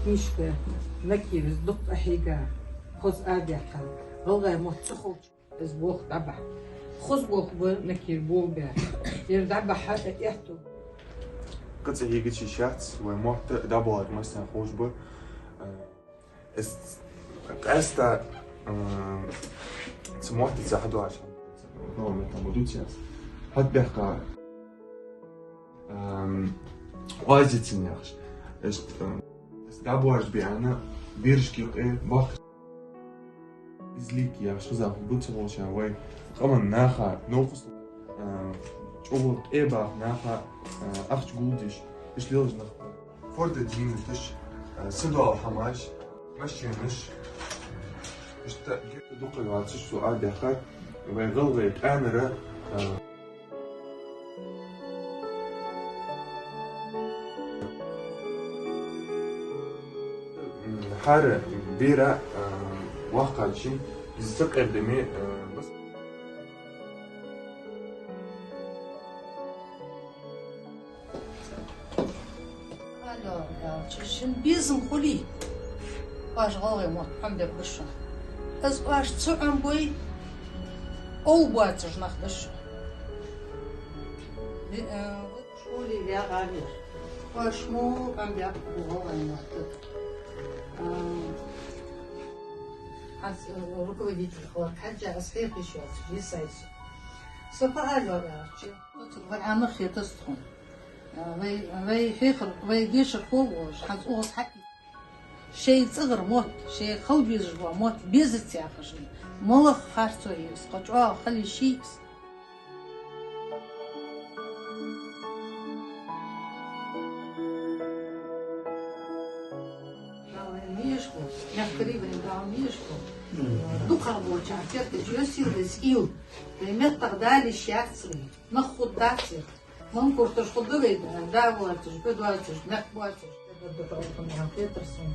مشكلة نكير دق أحيقا خذ آدي قل غلغي متخل أزبوخ دبع خذ بوخ نكير بوبا يردبع حتى يحتو قد هيك شي شخص ومحت دبعت مثلا خوش بو استا سمعت تساعدوا عشان نوع من الموضوع حد بيحكي واجد سنياخش دبعت بيانا بيرشكي ايه باخ izlik ja što za bucovšan voj kaman naha novus čovjek eba naha acht guldish išliš na forde džinutiš sido hamaš مشينش جبت دوق الواتش سؤال دخل ويغلغي أمره حارة بيرة واقع شيء يستقر دمي بس alors تشن بيزم خلي واش غاوي مو عندك بشو از واش تصعم بوي او بواتش نخدش شولي يا غالي واش مو عندك غاوي نخدش از руководитель خلاص حاجة أصحيح بشوات جيسايس سفعل ولا شيء تقول أنا خيط استخون وي فيخر وي ديش الخوش حز أوص حكي شيء صغر موت شيء خو بيجوا موت بيزت ياخشي ملخ خارتوي سقطوا خلي شيء قريبا داون يشكو دوكا بوجا كيرت جوسيل بسيل لمت تغدالي شاعصري نخد داتي من كورتش خدوي دا واتش بدواتش نخبواتش بدو تقول يا بيترسون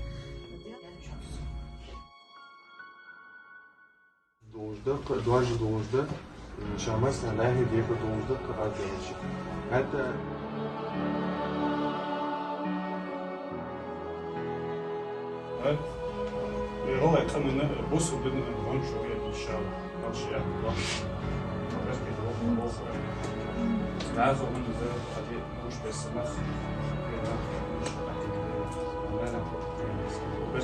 دوجدق دواج دوجدق شامس نلاهي ديك دوجدق قاعدة حتى هو يتمنى بص بدنا نقول شوية إن شاء الله ماشي يعني بس بيروح لازم من ذا خليه مش بس مخ مش أكيد أنا بس